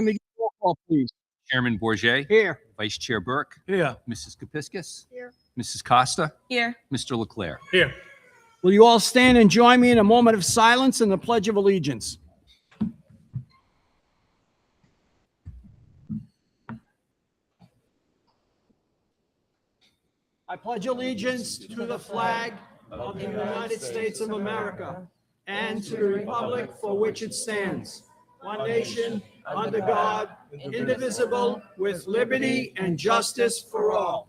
Dr. McGee, roll call, please. Chairman Bourget. Here. Vice Chair Burke. Here. Mrs. Kapiskas. Here. Mrs. Costa. Here. Mr. Leclerc. Here. Will you all stand and join me in a moment of silence and the Pledge of Allegiance? I pledge allegiance to the flag of the United States of America and to the republic for which it stands, one nation, under God, indivisible, with liberty and justice for all.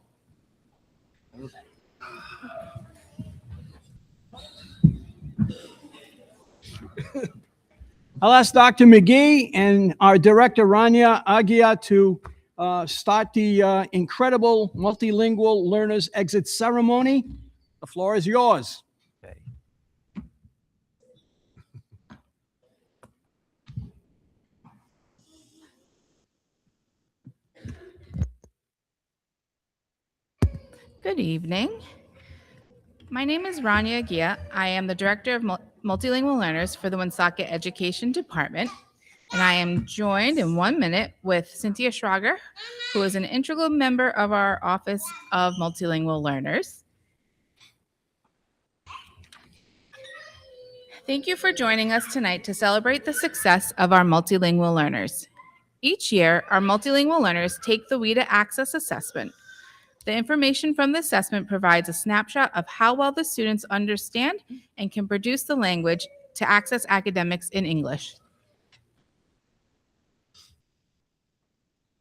I'll ask Dr. McGee and our director, Rania Agia, to start the incredible multilingual learners exit ceremony. The floor is yours. Good evening. My name is Rania Agia. I am the Director of Multilingual Learners for the Woonsocket Education Department, and I am joined in 1 minute with Cynthia Schrager, who is an integral member of our Office of Multilingual Learners. Thank you for joining us tonight to celebrate the success of our multilingual learners. Each year, our multilingual learners take the WIDA Access Assessment. The information from the assessment provides a snapshot of how well the students understand and can produce the language to access academics in English.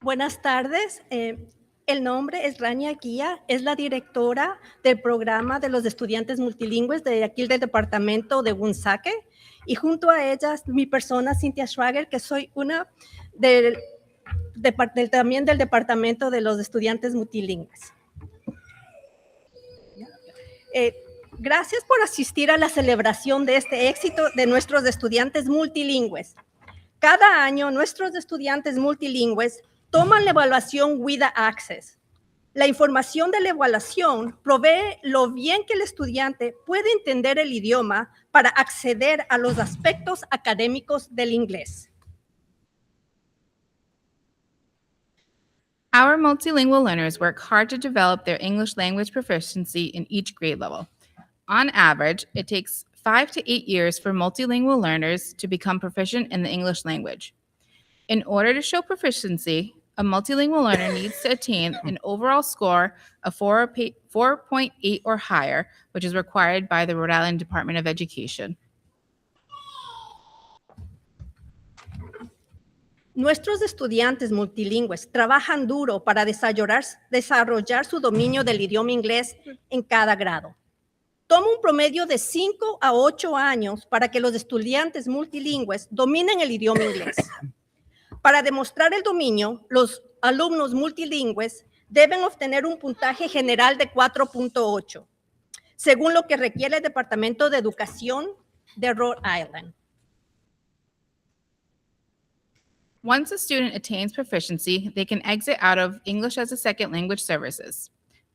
Buenas tardes. El nombre es Rania Guía, es la directora del programa de los estudiantes multilingües de aquí del departamento de Woonsocket, y junto a ellas mi persona Cynthia Schrager, que soy una también del departamento de los estudiantes multilingües. Gracias por asistir a la celebración de este éxito de nuestros estudiantes multilingües. Cada año nuestros estudiantes multilingües toman la evaluación WIDA Access. La información de la evaluación provee lo bien que el estudiante puede entender el idioma para acceder a los aspectos académicos del inglés. Our multilingual learners work hard to develop their English language proficiency in each grade level. On average, it takes 5 to 8 years for multilingual learners to become proficient in the English language. In order to show proficiency, a multilingual learner needs to attain an overall score of 4.8 or higher, which is required by the Rhode Island Department of Education. Nuestros estudiantes multilingües trabajan duro para desarrollar su dominio del idioma inglés en cada grado. Toma un promedio de 5 a 8 años para que los estudiantes multilingües dominen el idioma inglés. Para demostrar el dominio, los alumnos multilingües deben obtener un puntaje general de 4.8, según lo que requiere el Departamento de Educación de Rhode Island. Once a student attains proficiency, they can exit out of English as a second language services.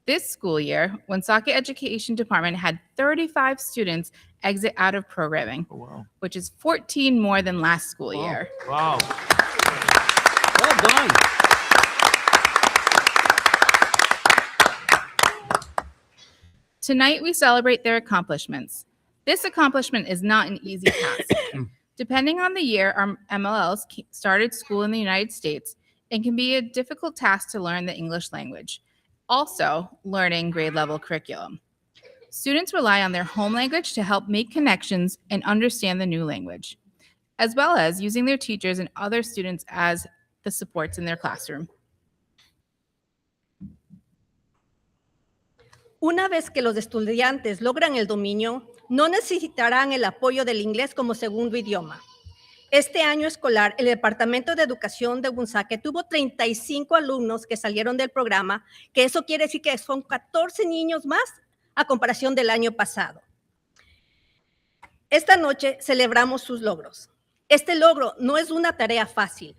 This school year, Woonsocket Education Department had 35 students exit out of programming, which is 14 more than last school year. Wow. Well done. Tonight, we celebrate their accomplishments. This accomplishment is not an easy task. Depending on the year our MLLs started school in the United States, it can be a difficult task to learn the English language. Also, learning grade level curriculum. Students rely on their home language to help make connections and understand the new language, as well as using their teachers and other students as the supports in their classroom. Una vez que los estudiantes logran el dominio, no necesitarán el apoyo del inglés como segundo idioma. Este año escolar, el Departamento de Educación de Woonsocket tuvo 35 alumnos que salieron del programa, que eso quiere decir que son 14 niños más a comparación del año pasado. Esta noche celebramos sus logros. Este logro no es una tarea fácil,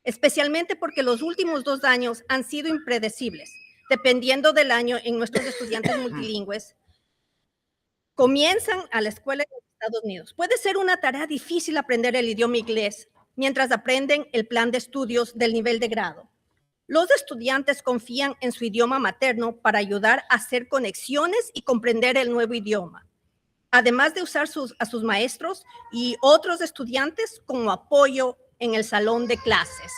especialmente porque los últimos 2 años han sido impredecibles. Dependiendo del año en nuestros estudiantes multilingües, comienzan a la escuela en los Estados Unidos. Puede ser una tarea difícil aprender el idioma inglés mientras aprenden el plan de estudios del nivel de grado. Los estudiantes confían en su idioma materno para ayudar a hacer conexiones y comprender el nuevo idioma, además de usar a sus maestros y otros estudiantes como apoyo en el salón de clases.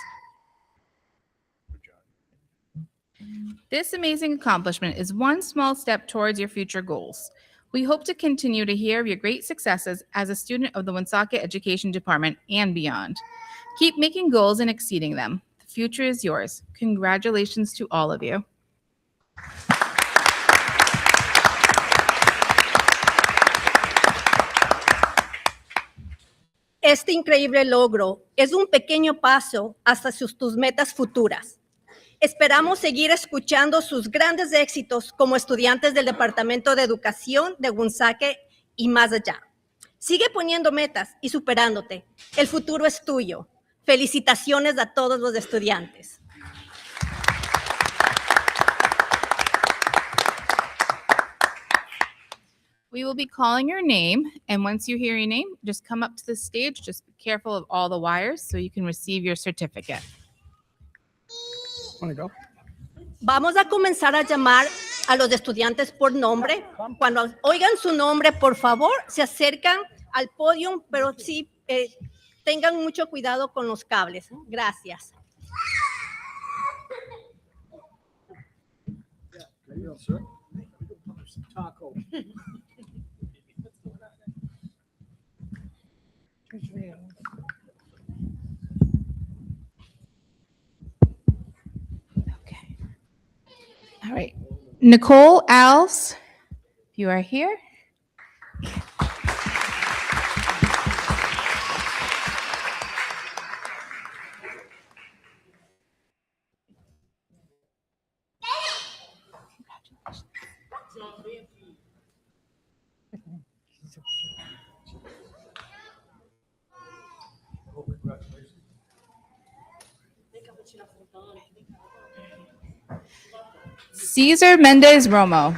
This amazing accomplishment is one small step towards your future goals. We hope to continue to hear of your great successes as a student of the Woonsocket Education Department and beyond. Keep making goals and exceeding them. The future is yours. Congratulations to all of you. Este increíble logro es un pequeño paso hacia tus metas futuras. Esperamos seguir escuchando sus grandes éxitos como estudiantes del Departamento de Educación de Woonsocket y más allá. Sigue poniendo metas y superándote. El futuro es tuyo. Felicitaciones a todos los estudiantes. We will be calling your name, and once you hear your name, just come up to the stage. Just be careful of all the wires so you can receive your certificate. Vamos a comenzar a llamar a los estudiantes por nombre. Cuando oigan su nombre, por favor, se acercan al podio, pero sí tengan mucho cuidado con los cables. Gracias. Okay. All right. Nicole Alves, if you are here. Cesar Mendez Romo.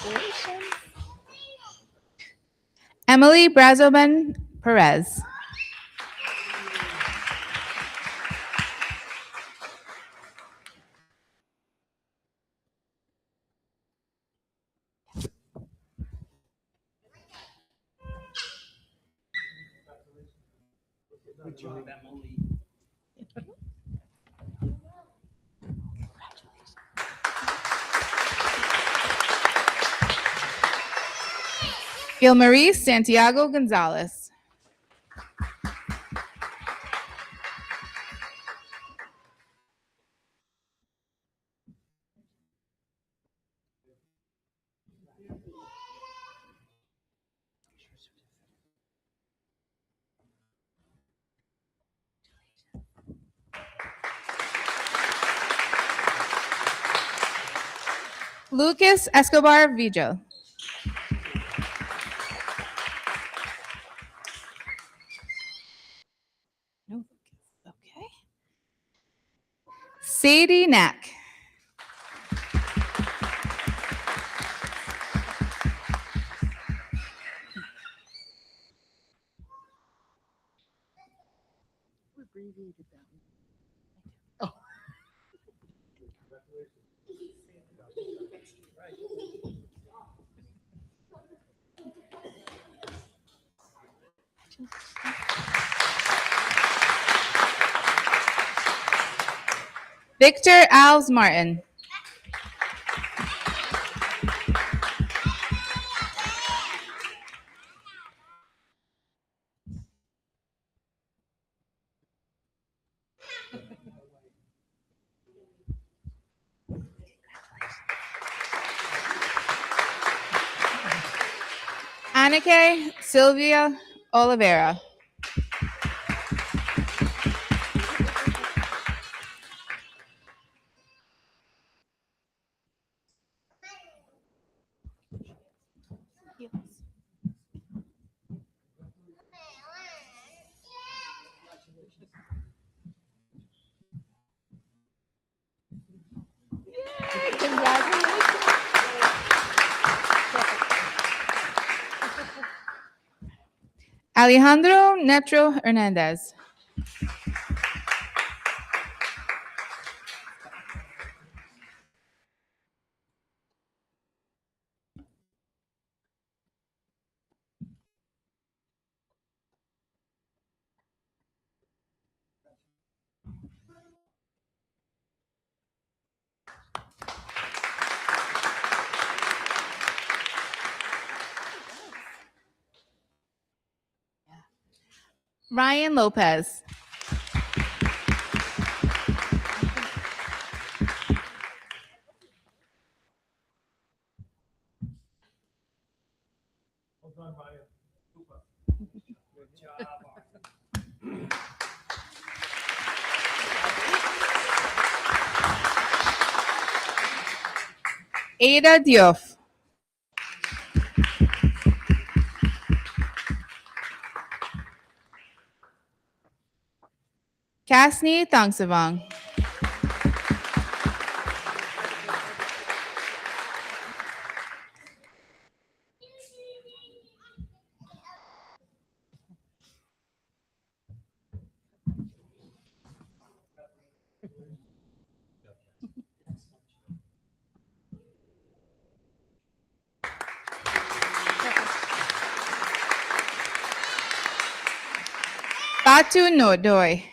Congratulations. Emily Brazoban Perez. Good job, Emily. Gilmarie Santiago Gonzalez. Lucas Escobar Vigil. No, okay. Sadie Knack. Victor Alves Martin. Anike Sylvia Oliveira. Alejandro Netro Hernandez. Ryan Lopez. Ada Diouf. Kasni Thangsavong. Batu Nodoy.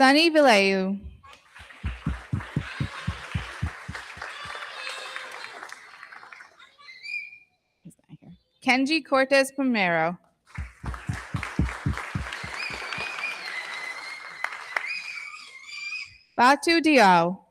Sunny Vileu. Kenji Cortez Primero. Batu Diao.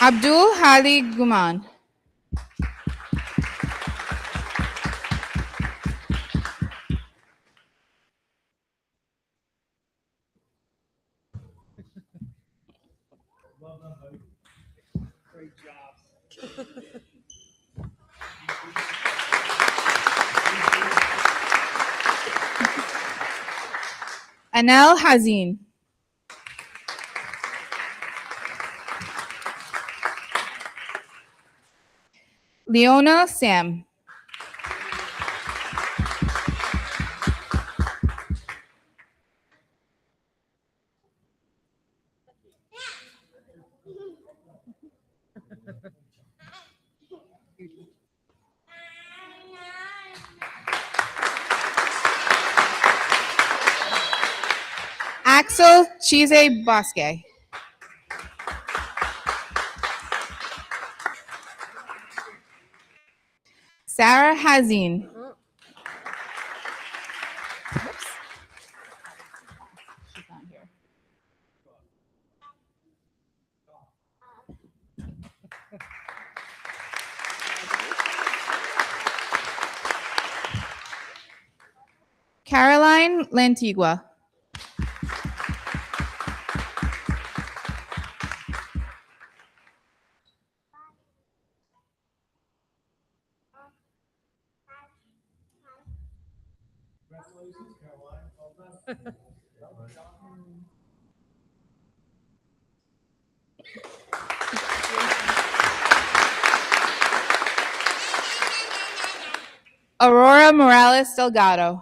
Abdul Hali Guman. Anel Hazin. Leona Sam. Axel Chise Bosque. Sarah Hazin. She's not here. Caroline Lantigua. Aurora Morales Delgado.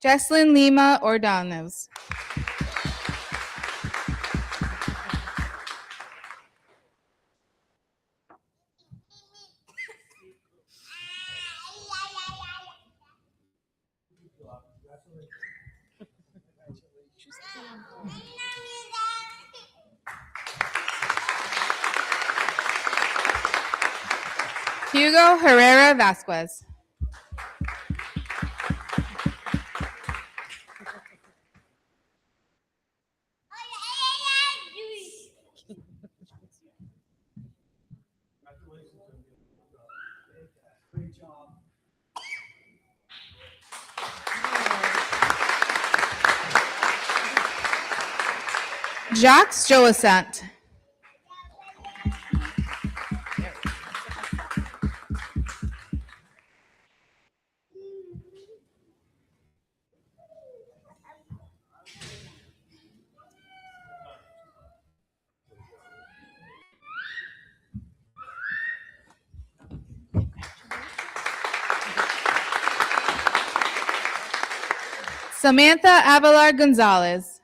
Jesslyn Lima Ordonez. Hugo Herrera Vasquez. Jacques Joasant. Samantha Avalar Gonzalez.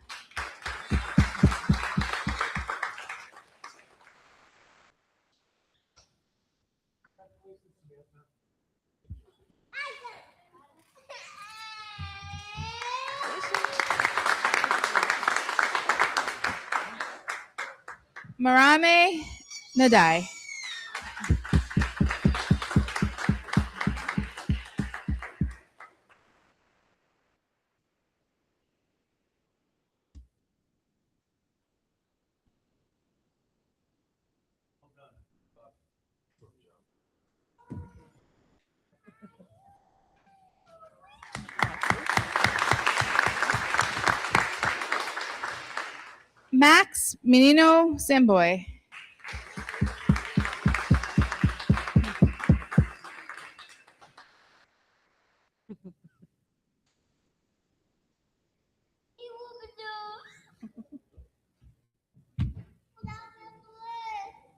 Marame Nadai. Max Menino Samboy.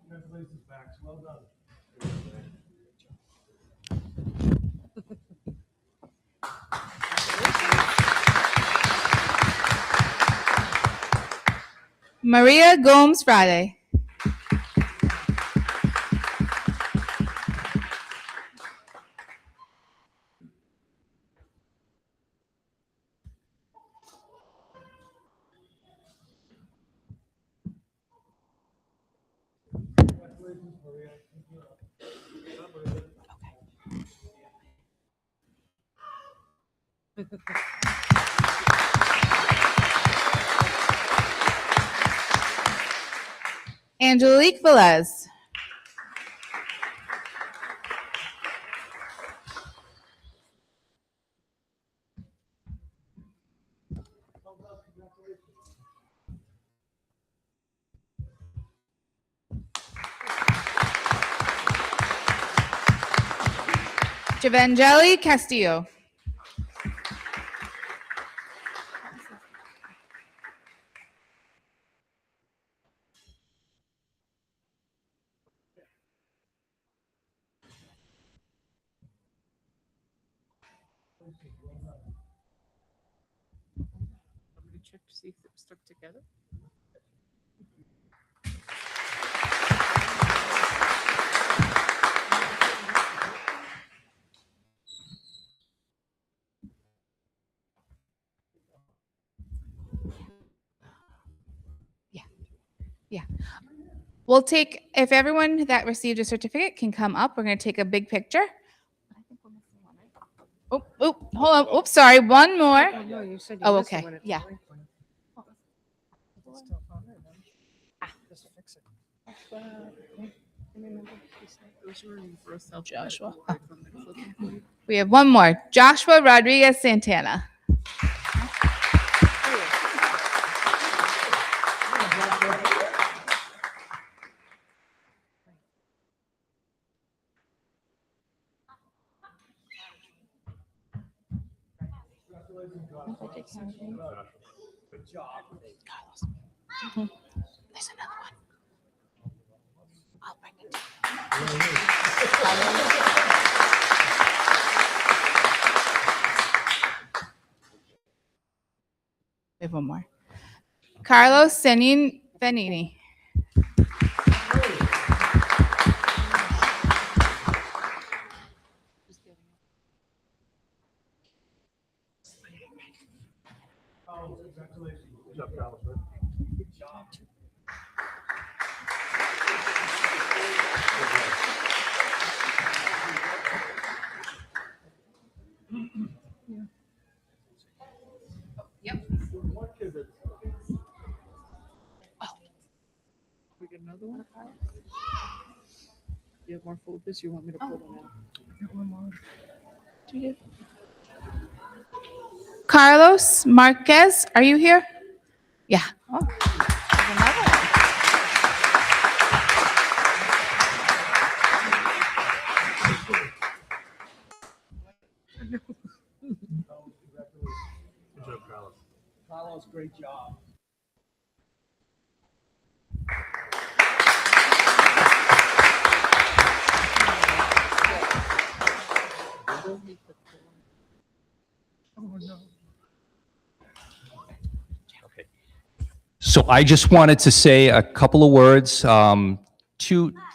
Congratulations, Max. Well done. Maria Gomes Friday. Congratulations, Maria. Angelique Velez. Javangeli Castillo. Check to see if it stuck together. We'll take, if everyone that received a certificate can come up, we're going to take a big picture. Oh, hold on. Oops, sorry. One more. Oh, no, you said you Oh, missed okay. one at the Yeah. blank one. It's still on there, then. Just fix it. Those were in gross out. Joshua. Right from the flipping. We have one more. Joshua Rodriguez Santana. Good job. There's another one. I'll bring it to you. We have one more. Carlos Senin Benini. We get another one? You have more folders? You want me to pull them out? Carlos Marquez, are you here? Yeah. Oh, there's another one. Carlos, great job. So I just wanted to say a couple of words,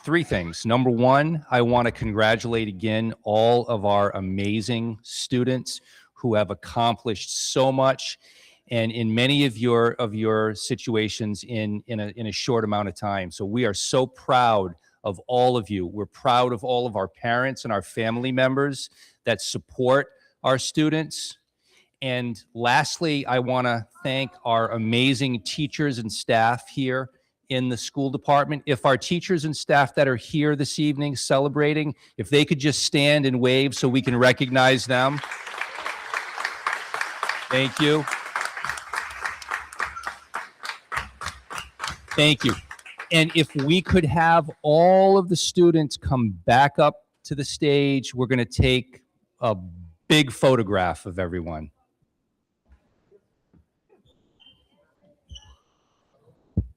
three things. Number one, I want to congratulate again all of our amazing students who have accomplished so much, and in many of your situations in a short amount of time. So we are so proud of all of you. We're proud of all of our parents and our family members that support our students. And lastly, I want to thank our amazing teachers and staff here in the school department. If our teachers and staff that are here this evening celebrating, if they could just stand and wave so we can recognize them. Thank you. Thank you. And if we could have all of the students come back up to the stage, we're going to take a big photograph of everyone.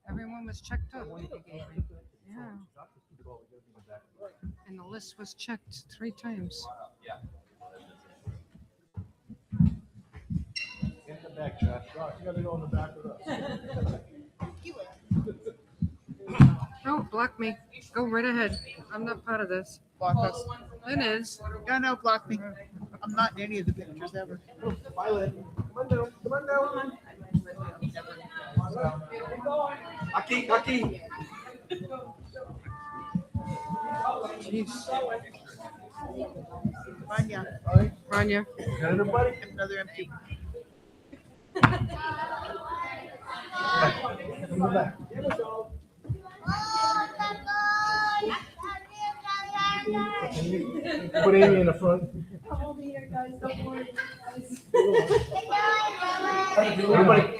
Everyone was checked up. Yeah. And the list was checked 3 times. No, block me. Go right ahead. I'm not part of this. Block us. Lynn is. Yeah, no, block me. I'm not in any of the pictures ever. Violet, come on down, come on down. Aki. Jeez. Vanya, Rania. Everybody? another empty. Put Amy in the front.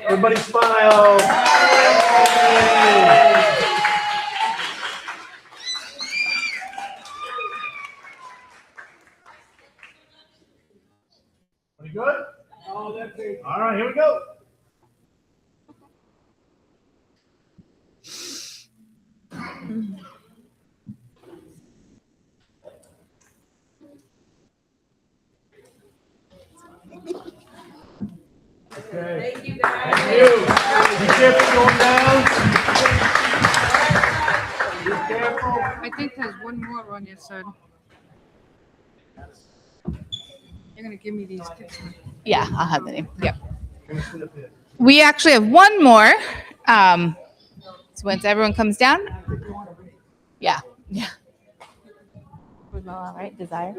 Everybody smile. Pretty good? Oh, that's it. All right, here we go. Okay. Thank you, guys. Thank you. Be careful going down. Be careful. I think there's one more on your side. You're gonna give me these pictures. Yeah, I'll have the name. Yep. We actually have one more. So once everyone comes down. Yeah. Yeah. All right, Desire.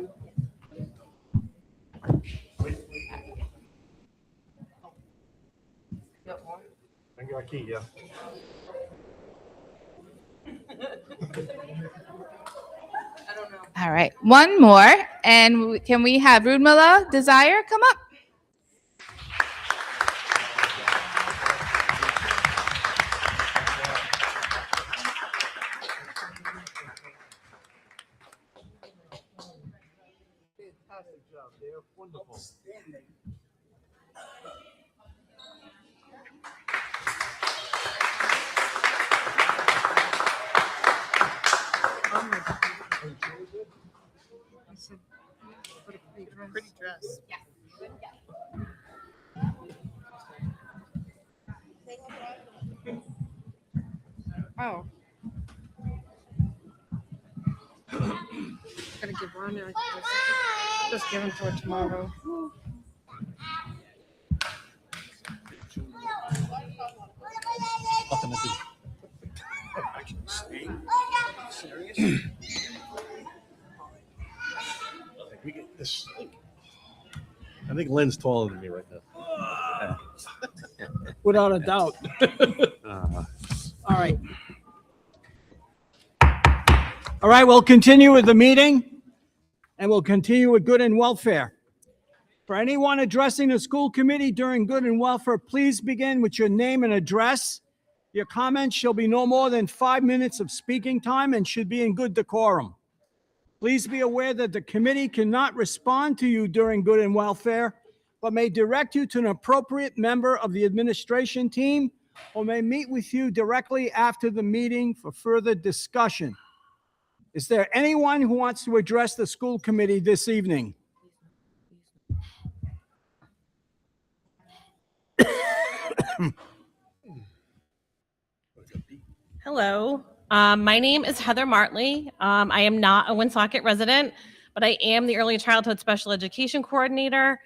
Bring your key, yeah. All right, one more. And can we have Rudmila Desire come up? Fantastic job, dear. Wonderful. I said, what a pretty dress. Pretty dress. Oh. Gotta give Rania this. Just give him to her tomorrow. We get this. I think Len's taller than me right now. Without a doubt. All right. All right, we'll continue with the meeting, and we'll continue with good and welfare. For anyone addressing the school committee during good and welfare, please begin with your name and address. Your comments shall be no more than 5 minutes of speaking time and should be in good decorum. Please be aware that the committee cannot respond to you during good and welfare, but may direct you to an appropriate member of the administration team or may meet with you directly after the meeting for further discussion. Is there anyone who wants to address the school committee this evening? Hello, my name is Heather Martley. I am not a Woonsocket resident, but I am the Early Childhood Special Education Coordinator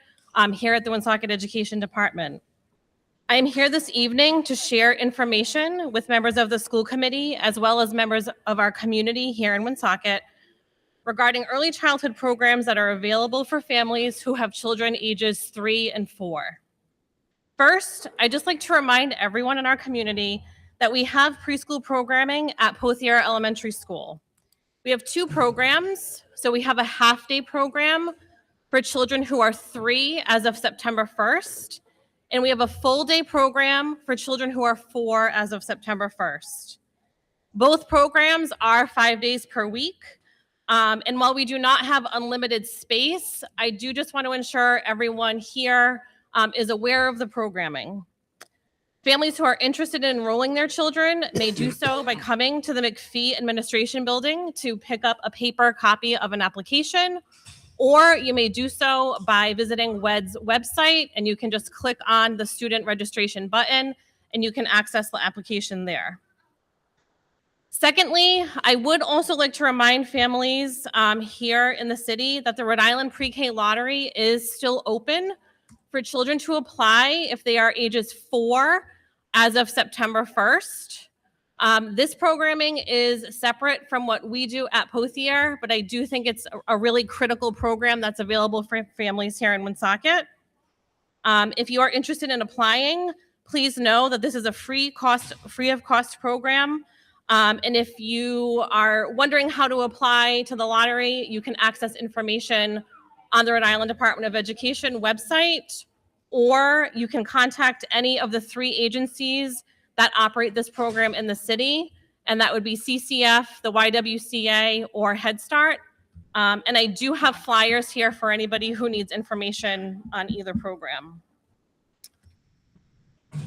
here at the Woonsocket Education Department. I am here this evening to share information with members of the school committee as well as members of our community here in Woonsocket regarding early childhood programs that are available for families who have children ages 3 and 4. First, I'd just like to remind everyone in our community that we have preschool programming at Pothier Elementary School. We have 2 programs. So we have a half-day program for children who are 3 as of September 1st, and we have a full-day program for children who are 4 as of September 1st. Both programs are 5 days per week, and while we do not have unlimited space, I do just want to ensure everyone here is aware of the programming. Families who are interested in enrolling their children may do so by coming to the McPhee Administration Building to pick up a paper copy of an application, or you may do so by visiting WED's website, and you can just click on the student registration button, and you can access the application there. Secondly, I would also like to remind families here in the city that the Rhode Island Pre-K Lottery is still open for children to apply if they are ages 4 as of September 1st. This programming is separate from what we do at Pothier, but I do think it's a really critical program that's available for families here in Woonsocket. If you are interested in applying, please know that this is a free of cost program. And if you are wondering how to apply to the lottery, you can access information on the Rhode Island Department of Education website, or you can contact any of the 3 agencies that operate this program in the city, and that would be CCF, the YWCA, or Head Start. And I do have flyers here for anybody who needs information on either program.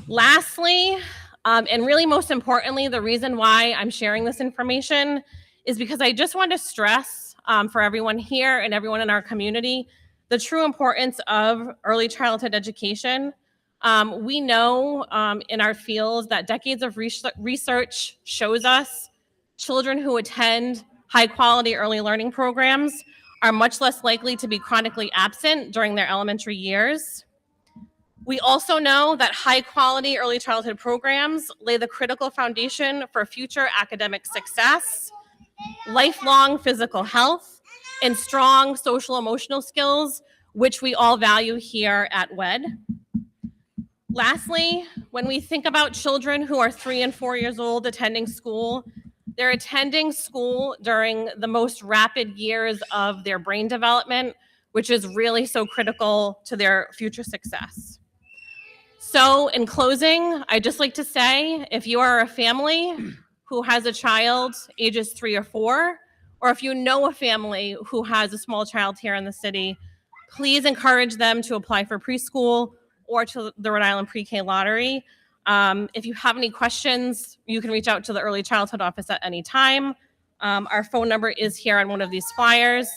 Lastly, and really most importantly, the reason why I'm sharing this information is because I just want to stress for everyone here and everyone in our community the true importance of early childhood education. We know in our fields that decades of research shows us children who attend high quality early learning programs are much less likely to be chronically absent during their elementary years. We also know that high quality early childhood programs lay the critical foundation for future academic success, lifelong physical health, and strong social emotional skills, which we all value here at WED. Lastly, when we think about children who are 3 and 4 years old attending school, they're attending school during the most rapid years of their brain development, which is really so critical to their future success. So in closing, I'd just like to say, if you are a family who has a child ages 3 or 4, or if you know a family who has a small child here in the city, please encourage them to apply for preschool or to the Rhode Island Pre-K Lottery. If you have any questions, you can reach out to the Early Childhood Office at any time. Our phone number is here on one of these flyers.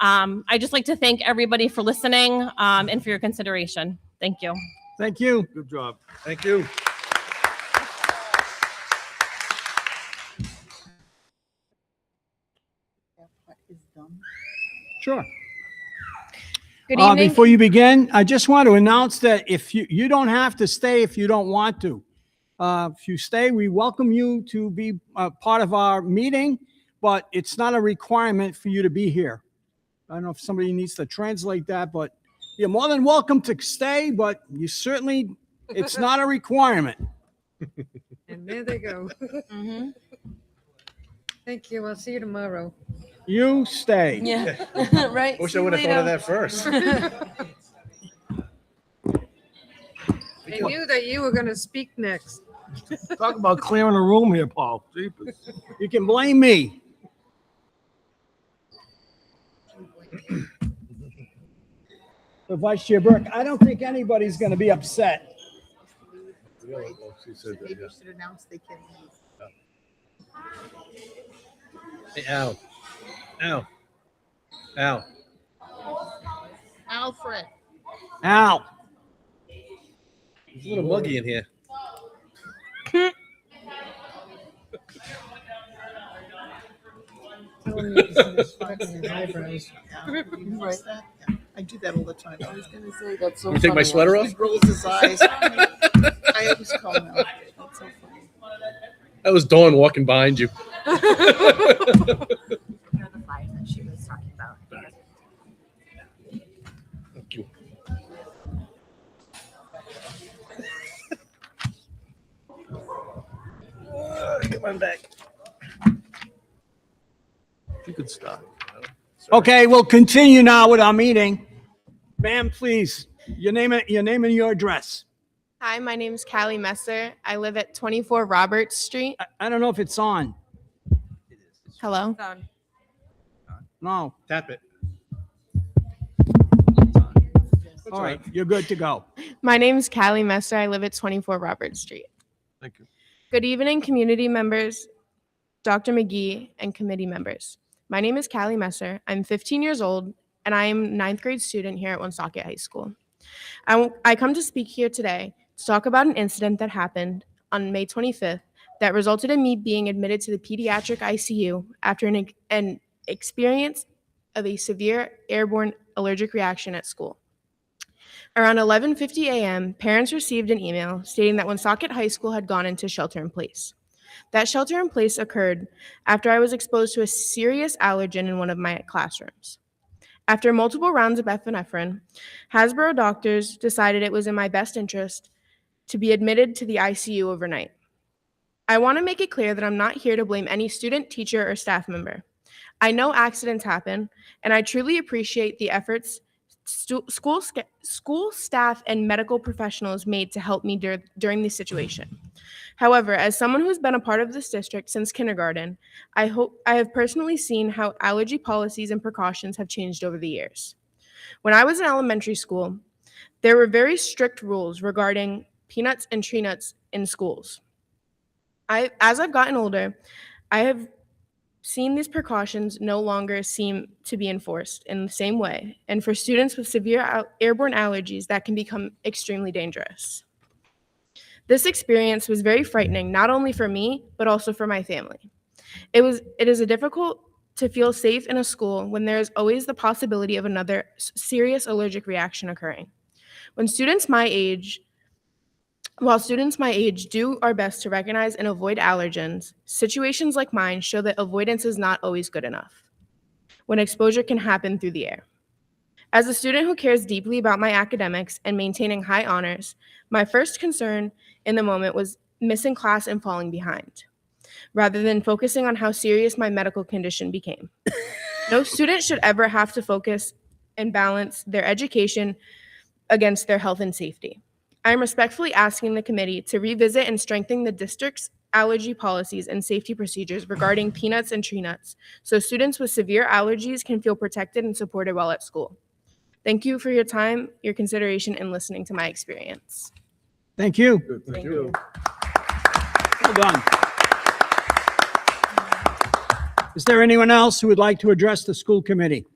I'd just like to thank everybody for listening and for your consideration. Thank you. Thank you. Good job. Thank you. Sure. Good evening. Before you begin, I just want to announce that if you don't have to stay if you don't want to. If you stay, we welcome you to be part of our meeting, but it's not a requirement for you to be here. I don't know if somebody needs to translate that, but you're more than welcome to stay, but you certainly, it's not a requirement. And there they go. Thank you. I'll see you tomorrow. You stay. Yeah, right. Wish See I you would have thought of later. that first. I knew that you were going to speak next. Talk about clearing a room here, Paul. Jeepers. You can blame me. But Vice Chair Burke, I don't think anybody's going to be upset. She said that, Maybe yeah. you should announce they can leave. Hey, Al. Al. Al. Alfred. Al, It's a little muggy in here. Tell him he's gonna straighten his eyebrows. Right. Yeah, I do that all the time. I was gonna say that's so You take my funny. sweater off? He rolls his eyes. I always call him Alfred. That's so funny. That was Dawn walking behind you. Are the flyers that she was talking about. Thank you. Come on back. You could stop. okay, we'll continue now with our meeting. Ma'am, please, your name and your address. Hi, my name is Callie Messer. I live at 24 Roberts Street. I don't know if it's on. Hello. No. Tap it. All right, you're good to go. My name is Callie Messer. I live at 24 Roberts Street. Thank you. Good evening, community members, Dr. McGee, and committee members. My name is Callie Messer. I'm 15 years old, and I am a ninth grade student here at Woonsocket High School. I come to speak here today to talk about an incident that happened on May 25th that resulted in me being admitted to the pediatric ICU after an experience of a severe airborne allergic reaction at school. Around 11:50 a.m., parents received an email stating that Woonsocket High School had gone into shelter in place. That shelter in place occurred after I was exposed to a serious allergen in one of my classrooms. After multiple rounds of epinephrine, Hasbro doctors decided it was in my best interest to be admitted to the ICU overnight. I want to make it clear that I'm not here to blame any student, teacher, or staff member. I know accidents happen, and I truly appreciate the efforts school staff and medical professionals made to help me during this situation. However, as someone who's been a part of this district since kindergarten, I have personally seen how allergy policies and precautions have changed over the years. When I was in elementary school, there were very strict rules regarding peanuts and tree nuts in schools. As I've gotten older, I have seen these precautions no longer seem to be enforced in the same way, and for students with severe airborne allergies, that can become extremely dangerous. This experience was very frightening, not only for me, but also for my family. It is difficult to feel safe in a school when there is always the possibility of another serious allergic reaction occurring. While students my age do our best to recognize and avoid allergens, situations like mine show that avoidance is not always good enough, when exposure can happen through the air. As a student who cares deeply about my academics and maintaining high honors, my first concern in the moment was missing class and falling behind, rather than focusing on how serious my medical condition became. No student should ever have to focus and balance their education against their health and safety. I am respectfully asking the committee to revisit and strengthen the district's allergy policies and safety procedures regarding peanuts and tree nuts, so students with severe allergies can feel protected and supported while at school. Thank you for your time, your consideration, and listening to my experience. Thank you. Thank you. Well done. Is there anyone else who would like to address the school committee?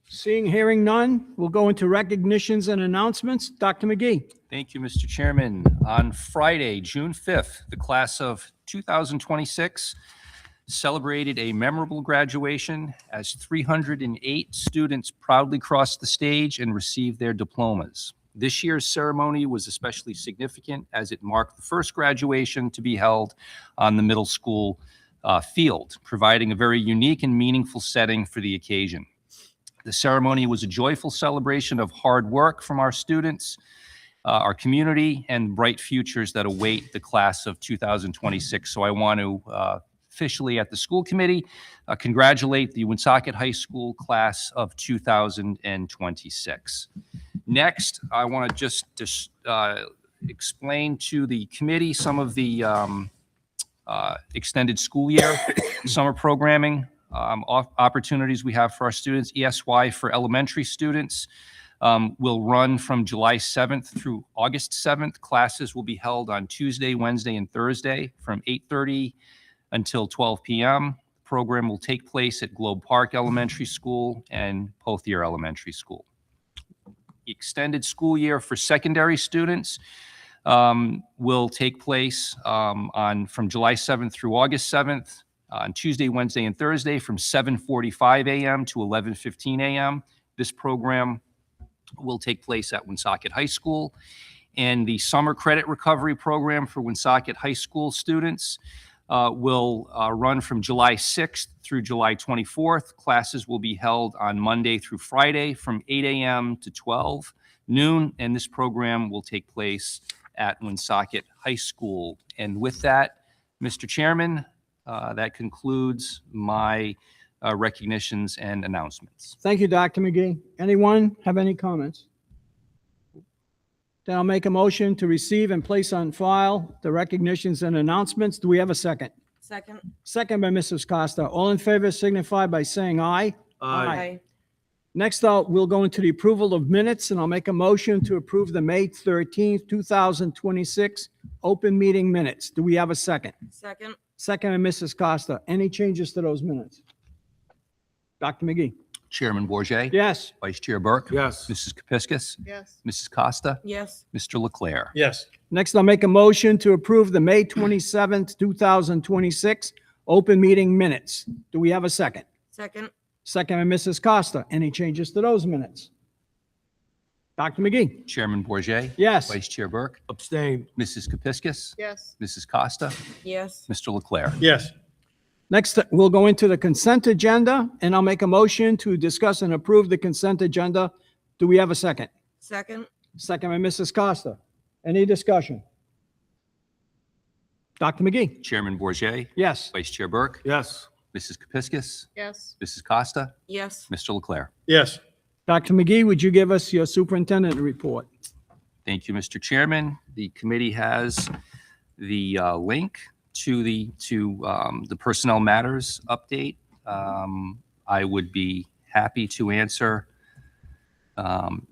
Seeing, hearing none, we'll go into recognitions and announcements. Dr. McGee. Thank you, Mr. Chairman. On Friday, June 5th, the class of 2026 celebrated a memorable graduation as 308 students proudly crossed the stage and received their diplomas. This year's ceremony was especially significant as it marked the first graduation to be held on the middle school field, providing a very unique and meaningful setting for the occasion. The ceremony was a joyful celebration of hard work from our students, our community, and bright futures that await the class of 2026. So I want to officially, at the school committee, congratulate the Woonsocket High School class of 2026. Next, I want to just explain to the committee some of the extended school year summer programming opportunities we have for our students. ESY for elementary students will run from July 7th through August 7th. Classes will be held on Tuesday, Wednesday, and Thursday from 8:30 until 12 p.m. The program will take place at Globe Park Elementary School and Pothier Elementary School. The extended school year for secondary students will take place from July 7th through August 7th on Tuesday, Wednesday, and Thursday from 7:45 a.m. to 11:15 a.m. This program will take place at Woonsocket High School. And the summer credit recovery program for Woonsocket High School students will run from July 6th through July 24th. Classes will be held on Monday through Friday from 8 a.m. to 12 noon, and this program will take place at Woonsocket High School. And with that, Mr. Chairman, that concludes my recognitions and announcements. Thank you, Dr. McGee. Anyone have any comments? Then I'll make a motion to receive and place on file the recognitions and announcements. Do we have a second? Second. Second by Mrs. Costa. All in favor signify by saying aye. Aye. Next up, we'll go into the approval of minutes, and I'll make a motion to approve the May 13th, 2026 open meeting minutes. Do we have a second? Second. Second by Mrs. Costa. Any changes to those minutes? Dr. McGee? Chairman Bourget, Yes. Vice Chair Burke. Yes. Mrs. Kepiscus. Yes. Mrs. Costa. Yes. Mr. Leclerc. Yes. Next, I'll make a motion to approve the May 27th, 2026 open meeting minutes. Do we have a second? Second. Second by Mrs. Costa. Any changes to those minutes? Dr. McGee? Chairman Bourget, Yes. Vice Chair Burke. Abstain. Mrs. Kepiscus. Yes. Mrs. Costa. Yes. Mr. Leclerc. Yes. Next, we'll go into the consent agenda, and I'll make a motion to discuss and approve the consent agenda. Do we have a second? Second. Second by Mrs. Costa. Any discussion? Dr. McGee? Chairman Bourget, Yes. Vice Chair Burke. Yes. Mrs. Kepiscus. Yes. Mrs. Costa. Yes. Mr. Leclerc. Yes. Dr. McGee, would you give us your superintendent report? Thank you, Mr. Chairman. The committee has the link to the personnel matters update. I would be happy to answer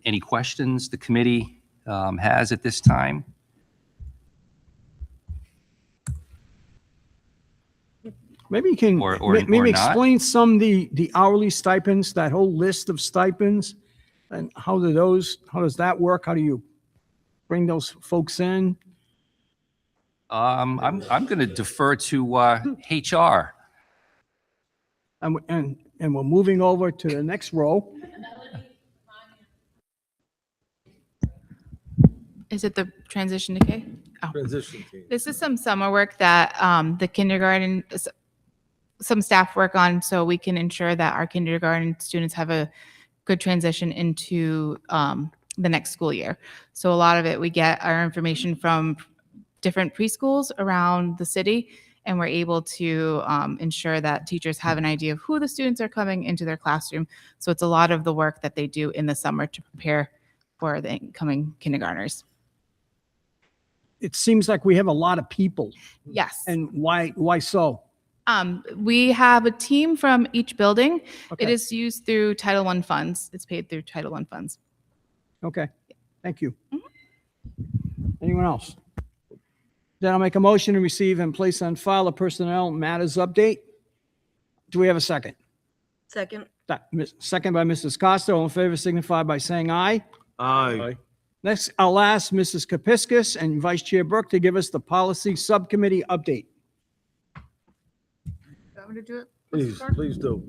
any questions the committee has at this time. Maybe you can Or maybe not. explain some of the hourly stipends, that whole list of stipends, and how does that work? How do you bring those folks in? I'm going to defer to HR. And we're moving over to the next row. Is it the transition to K? Oh. Transition team. This is some summer work that the kindergarten, some staff work on so we can ensure that our kindergarten students have a good transition into the next school year. So a lot of it, we get our information from different preschools around the city, and we're able to ensure that teachers have an idea of who the students are coming into their classroom. So it's a lot of the work that they do in the summer to prepare for the incoming kindergartners. It seems like we have a lot of people. Yes. And why so? We have a team from each building. Okay. It is used through Title I funds. It's paid through Title I funds. Okay, thank you. Anyone else? Then I'll make a motion to receive and place on file a personnel matters update. Do we have a second? Second. Second by Mrs. Costa. All in favor signify by saying aye. Aye. Next, I'll ask Mrs. Kepiscus and Vice Chair Burke to give us the policy subcommittee update. Want me to do it? Please do.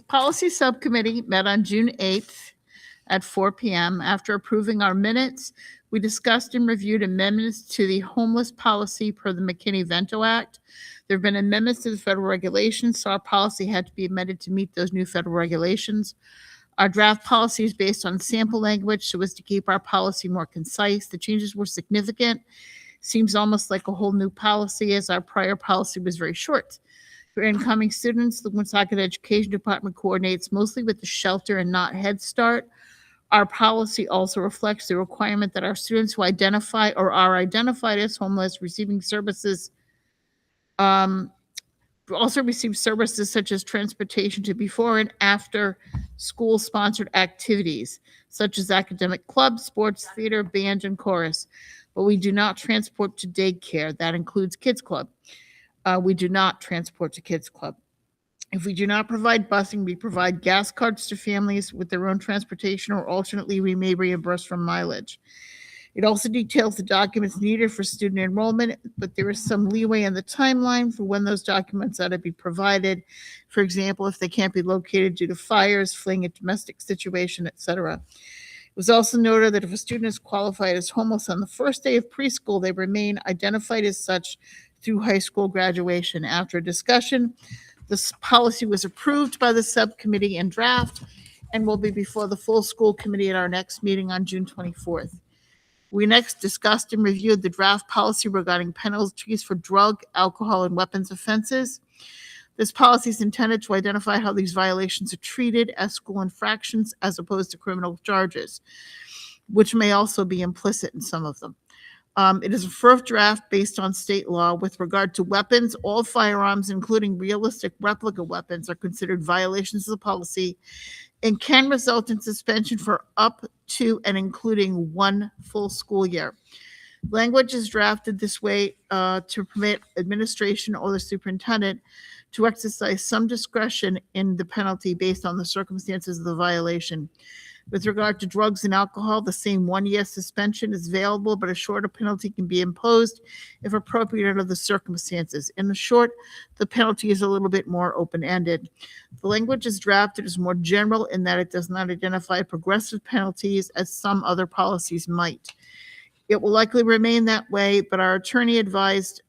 Policy Subcommittee met on June 8th at 4 p.m. After approving our minutes, we discussed and reviewed amendments to the homeless policy per the McKinney-Vento Act. There have been amendments to the federal regulations, so our policy had to be amended to meet those new federal regulations. Our draft policy is based on sample language so as to keep our policy more concise. The changes were significant. Seems almost like a whole new policy, as our prior policy was very short. For incoming students, the Woonsocket Education Department coordinates mostly with the shelter and not Head Start. Our policy also reflects the requirement that our students who identify or are identified as homeless receiving services also receive services such as transportation to before and after school-sponsored activities, such as academic clubs, sports, theater, band, and chorus. But we do not transport to daycare. That includes Kids Club. We do not transport to Kids Club. If we do not provide busing, we provide gas cards to families with their own transportation, or alternately, we may reimburse from mileage. It also details the documents needed for student enrollment, but there is some leeway in the timeline for when those documents ought to be provided. For example, if they can't be located due to fires, fleeing a domestic situation, etc. It was also noted that if a student is qualified as homeless on the first day of preschool, they remain identified as such through high school graduation. After a discussion, this policy was approved by the subcommittee in draft and will be before the full school committee at our next meeting on June 24th. We next discussed and reviewed the draft policy regarding penalties for drug, alcohol, and weapons offenses. This policy is intended to identify how these violations are treated as school infractions as opposed to criminal charges, which may also be implicit in some of them. It is a first draft based on state law. With regard to weapons, all firearms, including realistic replica weapons, are considered violations of the policy and can result in suspension for up to and including 1 full school year. Language is drafted this way to permit administration or the superintendent to exercise some discretion in the penalty based on the circumstances of the violation. With regard to drugs and alcohol, the same 1-year suspension is available, but a shorter penalty can be imposed if appropriate under the circumstances. In the short, the penalty is a little bit more open-ended. The language is drafted as more general in that it does not identify progressive penalties as some other policies might. It will likely remain that way, but our attorney was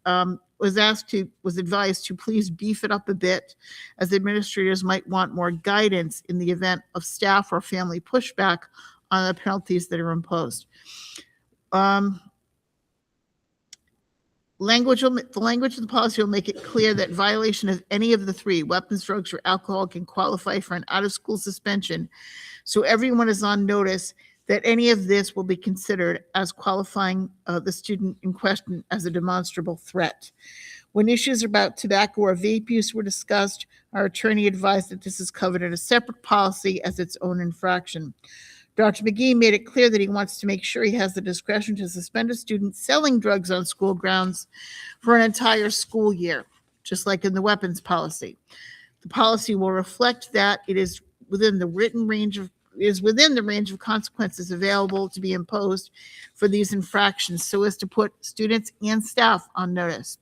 advised to please beef it up a bit, as administrators might want more guidance in the event of staff or family pushback on the penalties that are imposed. The language of the policy will make it clear that violation of any of the 3, weapons, drugs, or alcohol, can qualify for an out-of-school suspension. So everyone is on notice that any of this will be considered as qualifying the student in question as a demonstrable threat. When issues about tobacco or vape use were discussed, our attorney advised that this is covered in a separate policy as its own infraction. Dr. McGee made it clear that he wants to make sure he has the discretion to suspend a student selling drugs on school grounds for an entire school year, just like in the weapons policy. The policy will reflect that it is within the range of consequences available to be imposed for these infractions, so as to put students and staff on notice.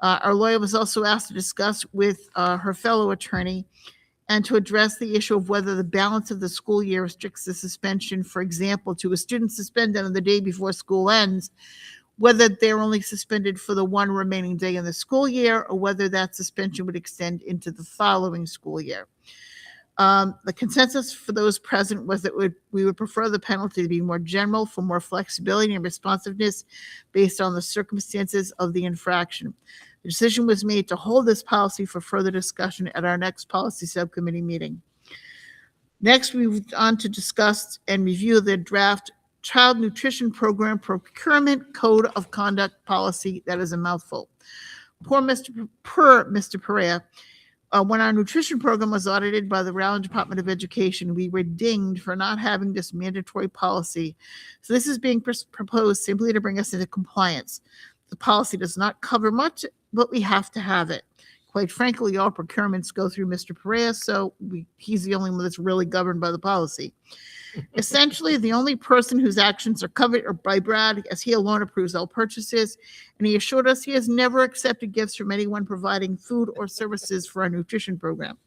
Our lawyer was also asked to discuss with her fellow attorney and to address the issue of whether the balance of the school year restricts the suspension, for example, to a student suspended on the day before school ends, whether they're only suspended for the 1 remaining day in the school year, or whether that suspension would extend into the following school year. The consensus for those present was that we would prefer the penalty to be more general for more flexibility and responsiveness based on the circumstances of the infraction. The decision was made to hold this policy for further discussion at our next policy subcommittee meeting. Next, we moved on to discuss and review the draft Child Nutrition Program Procurement Code of Conduct Policy. That is a mouthful. Per Mr. Perea, when our nutrition program was audited by the Rhode Island Department of Education, we were dinged for not having this mandatory policy. So this is being proposed simply to bring us into compliance. The policy does not cover much, but we have to have it. Quite frankly, all procurements go through Mr. Perea, so he's the only one that's really governed by the policy. Essentially, the only person whose actions are covered are by Brad, as he alone approves all purchases, and he assured us he has never accepted gifts from anyone providing food or services for our nutrition program.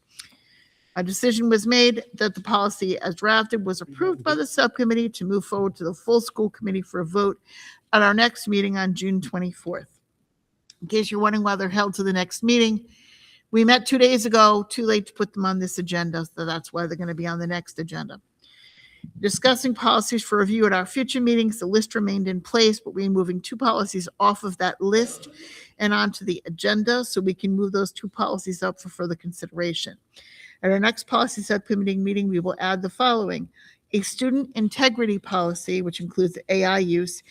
A decision was made that the policy as drafted was approved by the subcommittee to move forward to the full school committee for a vote at our next meeting on June 24th. In case you're wondering why they're held to the next meeting, we met 2 days ago, too late to put them on this agenda, so that's why they're going to be on the next agenda. Discussing policies for review at our future meetings, the list remained in place, but we're moving 2 policies off of that list and onto the agenda so we can move those 2 policies up for further consideration. At our next policy subcommittee meeting, we will add the following: a student integrity policy, which includes AI use,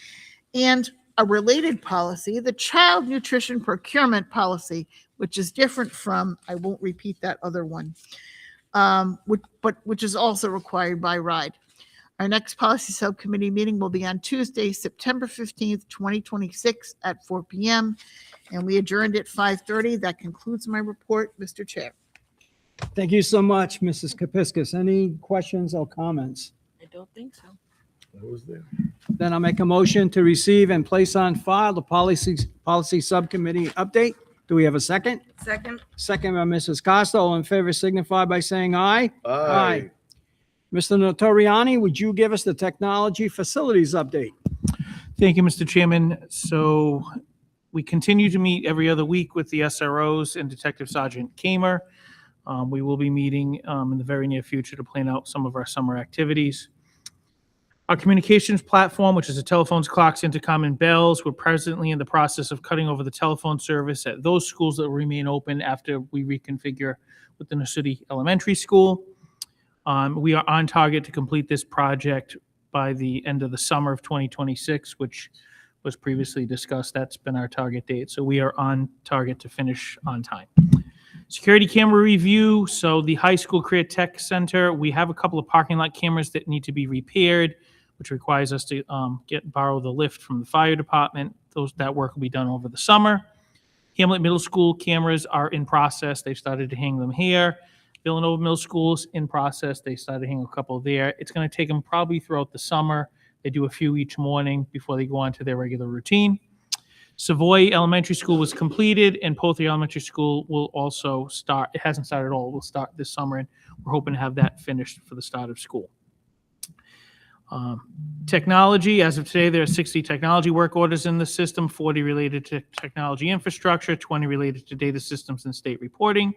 and a related policy, the child nutrition procurement policy, which is different from, I won't repeat that other one, which is also required by RIDE. Our next policy subcommittee meeting will be on Tuesday, September 15th, 2026 at 4 p.m. And we adjourned at 5:30. That concludes my report, Mr. Chair. Thank you so much, Mrs. Kepiscus. Any questions or comments? I don't think so. I was there. Then I'll make a motion to receive and place on file the policy subcommittee update. Do we have a second? Second. Second by Mrs. Costa. All in favor signify by saying aye. Aye. Mr. Notoriani, would you give us the technology facilities update? Thank you, Mr. Chairman. So we continue to meet every other week with the SROs and Detective Sergeant Kamer. We will be meeting in the very near future to plan out some of our summer activities. Our communications platform, which is the telephones, clocks, intercom, and bells, we're presently in the process of cutting over the telephone service at those schools that will remain open after we reconfigure within the city elementary school. We are on target to complete this project by the end of the summer of 2026, which was previously discussed. That's been our target date. So we are on target to finish on time. Security camera review. So the high school career tech center, we have a couple of parking lot cameras that need to be repaired, which requires us to borrow the lift from the fire department. That work will be done over the summer. Hamlet Middle School cameras are in process. They've started to hang them here. Villanova Middle School's in process. They started hanging a couple there. It's going to take them probably throughout the summer. They do a few each morning before they go on to their regular routine. Savoy Elementary School was completed, and Poultry Elementary School will also start. It hasn't started at all. It will start this summer, and we're hoping to have that finished for the start of school. Technology, as of today, there are 60 technology work orders in the system, 40 related to technology infrastructure, 20 related to data systems and state reporting.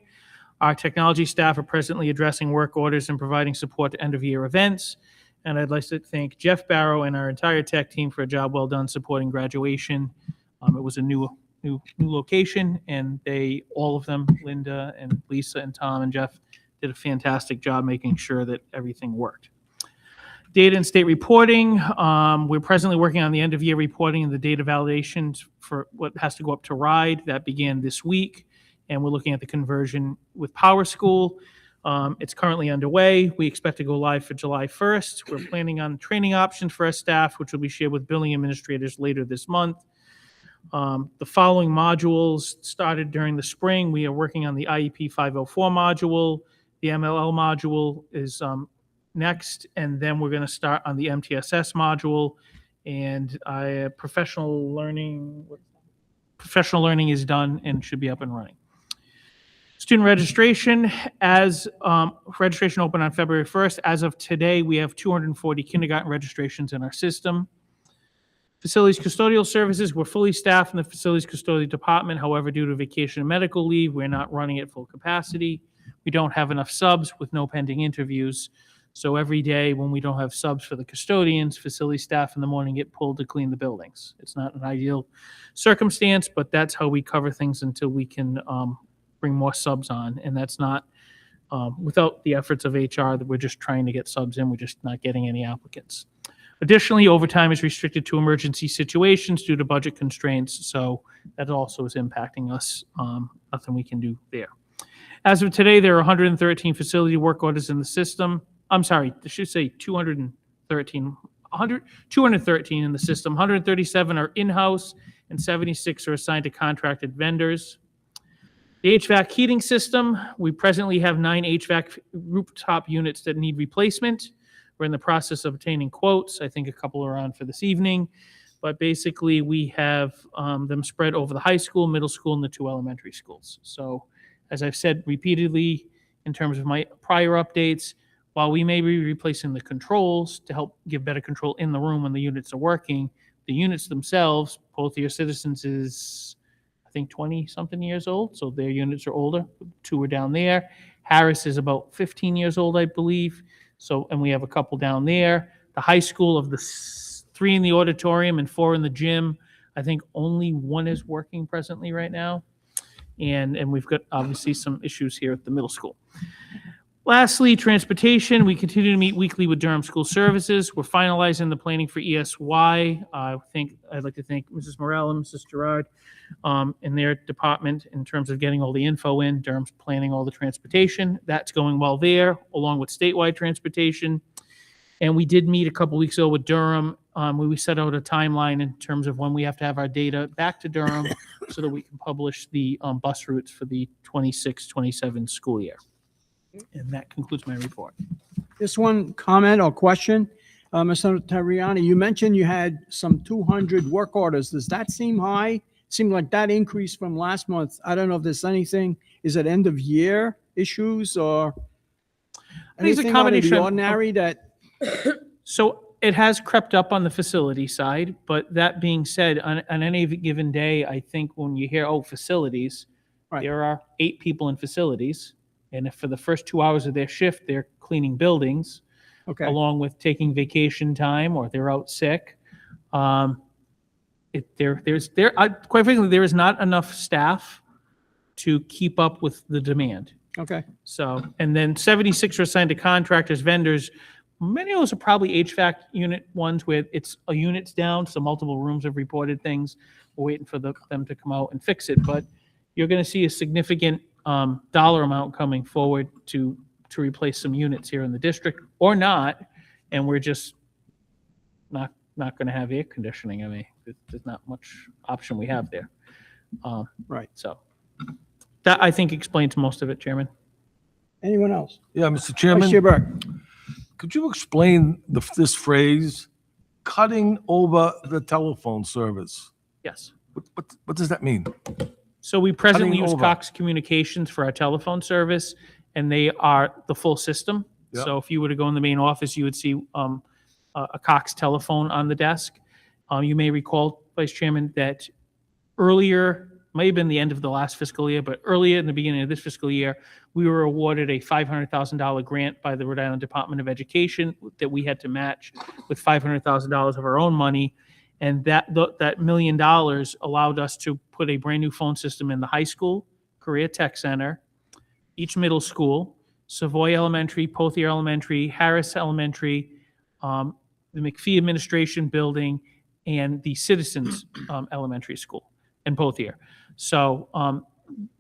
Our technology staff are presently addressing work orders and providing support to end-of-year events. And I'd like to thank Jeff Barrow and our entire tech team for a job well done supporting graduation. It was a new location, and all of them, Linda and Lisa and Tom and Jeff, did a fantastic job making sure that everything worked. Data and state reporting. We're presently working on the end-of-year reporting and the data validations for what has to go up to RIDE. That began this week. And we're looking at the conversion with Power School. It's currently underway. We expect to go live for July 1st. We're planning on training options for our staff, which will be shared with billing administrators later this month. The following modules started during the spring. We are working on the IEP 504 module. The MLL module is next, and then we're going to start on the MTSS module. And professional learning is done and should be up and running. Student registration, registration opened on February 1st. As of today, we have 240 kindergarten registrations in our system. Facilities custodial services, we're fully staffed in the facilities custodial department. However, due to vacation and medical leave, we're not running at full capacity. We don't have enough subs with no pending interviews. So every day when we don't have subs for the custodians, facility staff in the morning get pulled to clean the buildings. It's not an ideal circumstance, but that's how we cover things until we can bring more subs on. And that's not without the efforts of HR, that we're just trying to get subs in. We're just not getting any applicants. Additionally, overtime is restricted to emergency situations due to budget constraints. So that also is impacting us. Nothing we can do there. As of today, there are 113 facility work orders in the system. I'm sorry, I should say 213 in the system. 137 are in-house and 76 are assigned to contracted vendors. The HVAC heating system, we presently have 9 HVAC rooftop units that need replacement. We're in the process of obtaining quotes. I think a couple are on for this evening. But basically, we have them spread over the high school, middle school, and the 2 elementary schools. So as I've said repeatedly in terms of my prior updates. While we may be replacing the controls to help give better control in the room when the units are working, the units themselves, both your Citizens is, I think, 20-something years old, so their units are older. 2 are down there. Harris is about 15 years old, I believe. So, and we have a couple down there. The high school, of the 3 in the auditorium and 4 in the gym, I think only 1 is working presently right now. And we've got obviously some issues here at the middle school. Lastly, transportation. We continue to meet weekly with Durham School Services. We're finalizing the planning for ESY. I'd like to thank Mrs. Morel and Mrs. Gerard in their department in terms of getting all the info in. Durham's planning all the transportation. That's going well there, along with statewide transportation. And we did meet a couple weeks ago with Durham. We set out a timeline in terms of when we have to have our data back to Durham so that we can publish the bus routes for the 26-27 school year. And that concludes my report. Just one comment or question. Mr. Terriani, you mentioned you had some 200 work orders. Does that seem high? Seemed like that increased from last month. I don't know if there's anything, is it end of year issues or I think it's a anything out of the combination of- ordinary that, So it has crept up on the facility side, but that being said, on any given day, I think when you hear, facilities, Right. there are 8 people in facilities. And if for the first 2 hours of their shift, they're cleaning buildings, okay, along with taking vacation time or they're out sick. Quite frankly, there is not enough staff to keep up with the demand. okay, So, and then 76 are assigned to contractors, vendors. Many of those are probably HVAC unit ones where it's a unit's down, so multiple rooms have reported things. We're waiting for them to come out and fix it. But you're going to see a significant dollar amount coming forward to replace some units here in the district, or and we're just not going to have air conditioning. I mean, there's not much option we have there. right. So that, I think, explains most of it, Chairman. Anyone else? Yeah, Mr. Vice Chairman, Chair Burke. could you explain this phrase, cutting over the telephone service? Yes. What does that mean? So we presently Cutting use over. Cox Communications for our telephone service, and they are the full system. Yeah. So if you were to go in the main office, you would see a Cox telephone on the desk. You may recall, Vice Chairman, that earlier, may have been the end of the last fiscal year, but earlier in the beginning of this fiscal year, we were awarded a $500,000 grant by the Rhode Island Department of Education that we had to match with $500,000 of our own money. And that $1 million allowed us to put a brand new phone system in the high school, Korea Tech Center, each middle school, Savoy Elementary, Pothier Elementary, Harris Elementary, the McPhee Administration Building, and the Citizens Elementary School in Pothier. So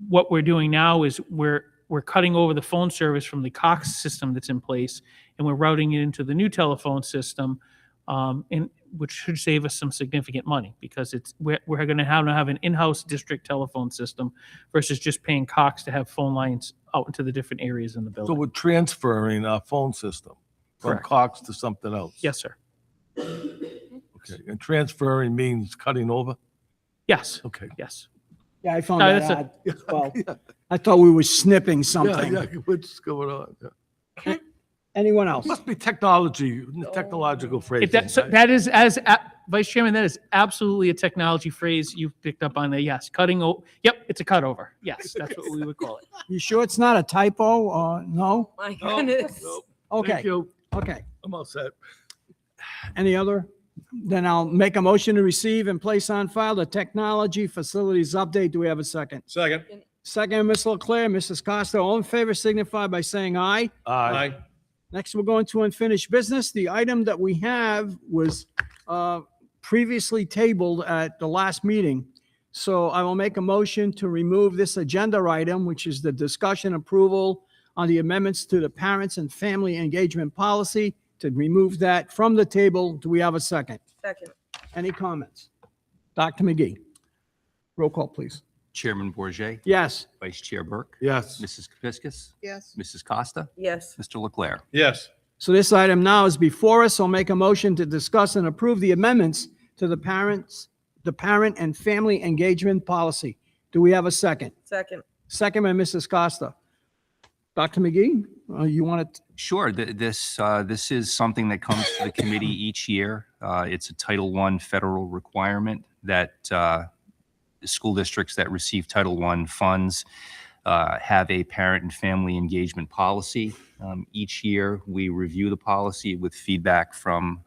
what we're doing now is we're cutting over the phone service from the Cox system that's in place, and we're routing it into the new telephone system, which should save us some significant money, because we're going to have an in-house district telephone system versus just paying Cox to have phone lines out into the different areas in the So building. we're transferring our phone system from Correct. Cox to something else? Yes, sir. Okay, and transferring means cutting over? Yes, Okay. yes. Yeah, I found No, that that's a- odd as well. I thought we were snipping Yeah, something. yeah, what's going on? Yeah. Anyone else? Must be technological phrase. That is, Vice Chairman, that is absolutely a technology phrase you've picked up on there. Yes, yep, it's a cutover. Yes, that's what we would call it. You sure it's not a typo or no? My goodness. Okay, Thank you. okay. I'm all set. Any other? Then I'll make a motion to receive and place on file the technology facilities update. Do we have a second? Second. Second, Ms. Leclerc, Mrs. Costa, all in favor signify by saying aye. Aye. Next, we're going to unfinished business. The item that we have was previously tabled at the last meeting. So I will make a motion to remove this agenda item, which is the discussion approval on the amendments to the parents and family engagement policy, to remove that from the table. Do we have a second? Second. Any comments? Dr. McGee. Roll call, please. Chairman Bourget, Yes. Vice Chair Burke, Yes. Mrs. Kepiscus, Yes. Mrs. Costa, Yes. Mr. Leclerc. Yes. So this item now is before us. I'll make a motion to discuss and approve the amendments to the parent and family engagement policy. Do we have a second? Second. Second by Mrs. Costa. Dr. McGee, you want to? Sure. This is something that comes to the committee each year. It's a Title I federal requirement that school districts that receive Title I funds have a parent and family engagement policy. Each year, we review the policy with feedback from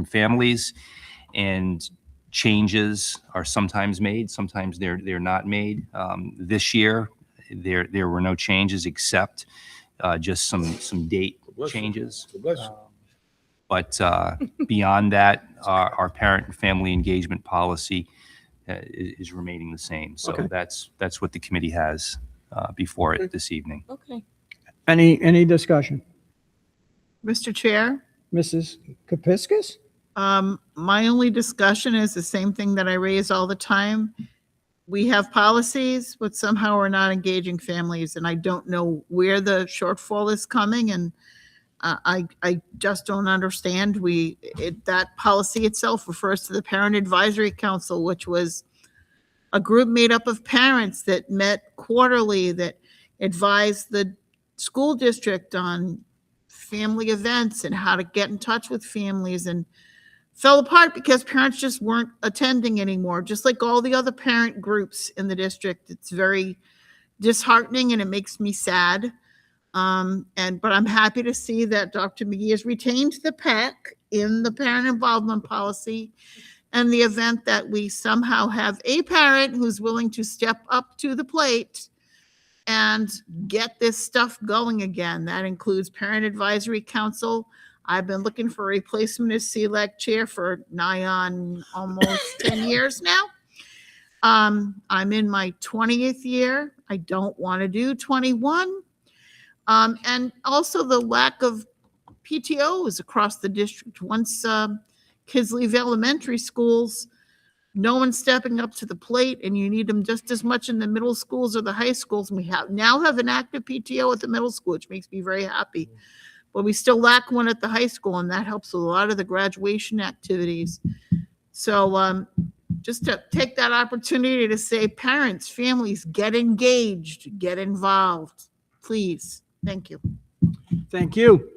families, and changes are sometimes made, sometimes they're not made. This year, there were no changes except just some date changes. But beyond that, our parent and family engagement policy is remaining the same. So Okay. that's what the committee has before it this evening. Okay. Any discussion? Mr. Chair, Mrs. Kepiscus? my only discussion is the same thing that I raise all the time. We have policies, but somehow we're not engaging families, and I don't know where the shortfall is coming, and I just don't understand. That policy itself refers to the Parent Advisory Council, which was a group made up of parents that met quarterly, that advised the school district on family events and how to get in touch with families, and fell apart because parents just weren't attending anymore, just like all the other parent groups in the district. It's very disheartening and it makes me sad. But I'm happy to see that Dr. McGee has retained the PAC in the parent involvement policy, and the event that we somehow have a parent who's willing to step up to the plate and get this stuff going again. That includes Parent Advisory Council. I've been looking for a replacement as CLEC chair for nigh on almost 10 years now. I'm in my 20th year. I don't want to do 21. And also the lack of PTOs across the district. Once kids leave elementary schools, no one's stepping up to the plate, and you need them just as much in the middle schools or the high schools. And we now have an active PTO at the middle school, which makes me very happy. But we still lack one at the high school, and that helps with a lot of the graduation activities. So just to take that opportunity to say, parents, families, get engaged, get involved, please. Thank you. Thank you.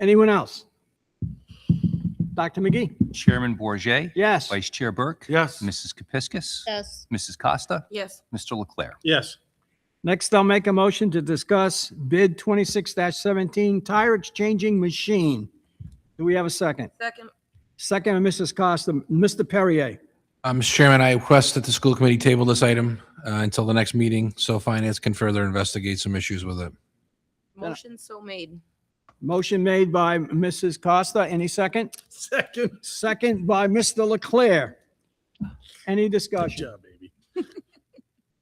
Anyone else? Dr. McGee? Chairman Bourget, Yes. Vice Chair Burke, Yes. Mrs. Kepiscus, Yes. Mrs. Costa, Yes. Mr. Leclerc. Yes. Next, I'll make a motion to discuss bid 26-17 tire exchanging machine. Do we have a second? Second. Second, by Mrs. Costa. Mr. Perrier. Mr. Chairman, I request that the school committee table this item until the next meeting so finance can further investigate some issues with it. Motion so made. Motion made by Mrs. Costa. Any second? Second. Second by Mr. Leclerc. Any Good discussion? job, baby.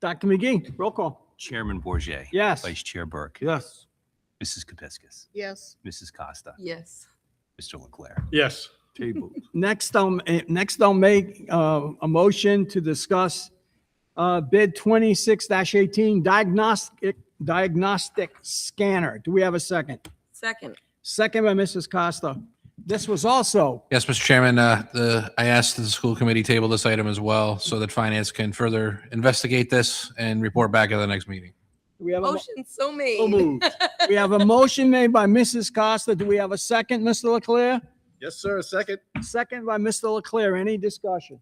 Dr. McGee, roll call. Chairman Bourget, Yes. Vice Chair Burke, Yes. Mrs. Kepiscus, Yes. Mrs. Costa, Yes. Mr. Leclerc. Yes. Table. Next, I'll make a motion to discuss bid 26-18 diagnostic scanner. Do we have a second? Second. Second by Mrs. Costa. This was also, Yes, Mr. Chairman, I asked that the school committee table this item as well so that finance can further investigate this and report back at the next meeting. do we have a Motion so made. so moved. We have a motion made by Mrs. Costa. Do we have a second, Mr. Leclerc? Yes, sir. Second. Second by Mr. Leclerc. Any discussion?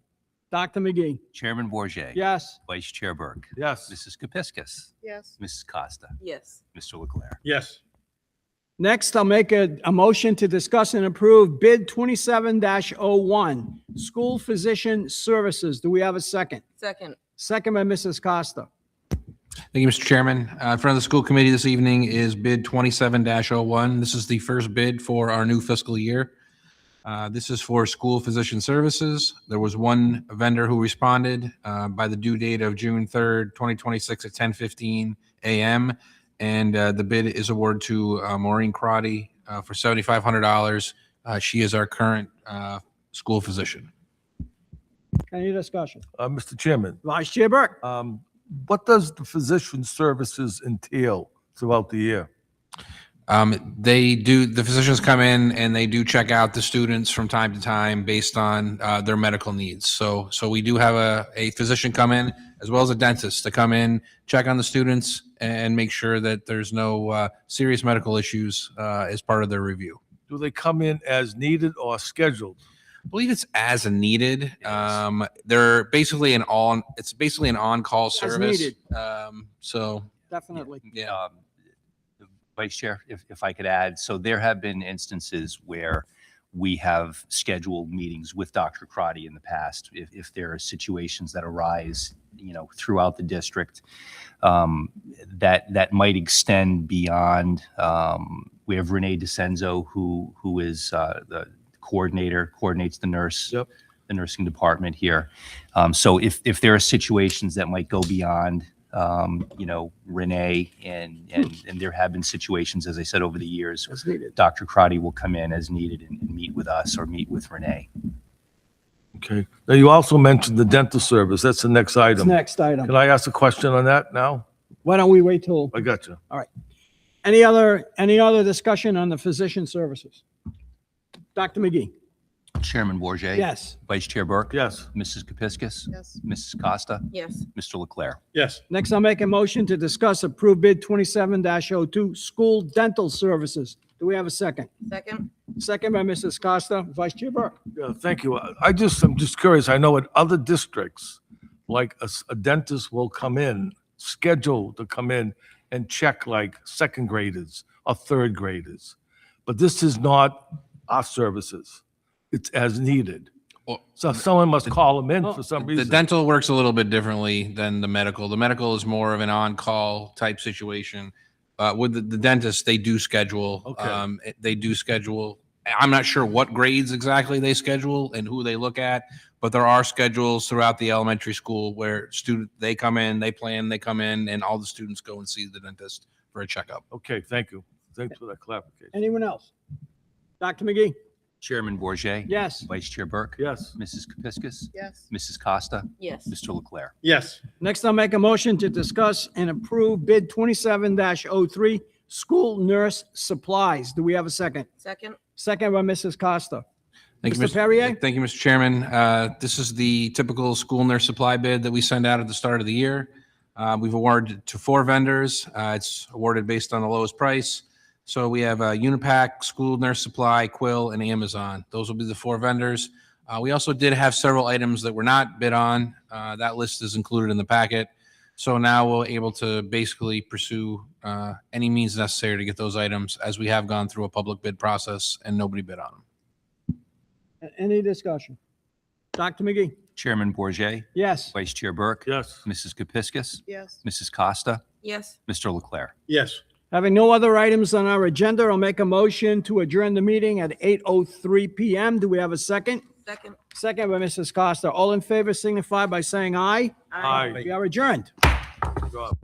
Dr. McGee? Chairman Bourget, Yes. Vice Chair Burke, Yes. Mrs. Kepiscus, Yes. Mrs. Costa, Yes. Mr. Leclerc. Yes. Next, I'll make a motion to discuss and approve bid 27-01, school physician services. Do we have a second? Second. Second by Mrs. Costa. Thank you, Mr. Chairman. In front of the school committee this evening is bid 27-01. This is the first bid for our new fiscal year. This is for school physician services. There was one vendor who responded by the due date of June 3rd, 2026 at 10:15 a.m. And the bid is awarded to Maureen Crotty for $7,500. She is our current school physician. Any discussion? Mr. Chairman, Vice Chair Burke. what does the physician services entail throughout the year? The physicians come in and they do check out the students from time to time based on their medical needs. So we do have a physician come in as well as a dentist to come in, check on the students, and make sure that there's no serious medical issues as part of their review. Do they come in as needed or scheduled? I believe it's as needed. They're basically it's basically an on-call service. needed. So Definitely. yeah. Vice Chair, if I could add, so there have been instances where we have scheduled meetings with Dr. Crotty in the past. If there are situations that arise, throughout the district, that might extend beyond. We have Renee DeCenzo, who is the coordinates the the nursing department here. So if there are situations that might go beyond, Renee, and there have been situations, as I said, over the years, As needed. Dr. Crotty will come in as needed and meet with us or meet with Renee. Okay. Now, you also mentioned the dental service. That's the next item. Next item. Can I ask a question on that now? Why don't we wait till, I got you. any other discussion on the physician services? Dr. McGee? Chairman Bourget, Yes. Vice Chair Burke. Yes. Mrs. Kepiscus. Yes. Mrs. Costa. Yes. Mr. Leclerc. Yes. Next, I'll make a motion to discuss approved bid 27-02, school dental services. Do we have a second? Second. Second by Mrs. Costa. Vice Chair Burke? Yeah, thank you. I'm just curious. I know in other districts, like a dentist will come in, scheduled to come in and check like second graders or third graders. But this is not our services. It's as needed. Well, So someone must call them in Oh, for some The reason. dental works a little bit differently than the medical. The medical is more of an on-call type situation. With the dentist, they do schedule. Okay. They do schedule. I'm not sure what grades exactly they schedule and who they look at, but there are schedules throughout the elementary school where they come in, they plan, they come in, and all the students go and see the dentist for a checkup. Okay, thank you. Thanks for that clarification. Anyone else? Dr. McGee? Chairman Bourget, Yes. Vice Chair Burke. Yes. Mrs. Kepiscus. Yes. Mrs. Costa. Yes. Mr. Leclerc. Yes. Next, I'll make a motion to discuss and approve bid 27-03, school nurse supplies. Do we have a second? Second. Second by Mrs. Costa. Thank you, Mr. Perrier? Thank you, Mr. Chairman. This is the typical school nurse supply bid that we send out at the start of the year. We've awarded to 4 vendors. It's awarded based on the lowest price. So we have Unipack, School Nurse Supply, Quill, and Amazon. Those will be the 4 vendors. We also did have several items that were not bid on. That list is included in the packet. So now we're able to basically pursue any means necessary to get those items, as we have gone through a public bid process and nobody bid on them. Any discussion? Dr. McGee? Chairman Bourget, Yes. Vice Chair Burke. Yes. Mrs. Kepiscus. Yes. Mrs. Costa. Yes. Mr. Leclerc. Yes. Having no other items on our agenda, I'll make a motion to adjourn the meeting at 8:03 PM. Do we have a second? Second. Second by Mrs. Costa. All in favor signify by saying aye. Aye. We are adjourned. Good job.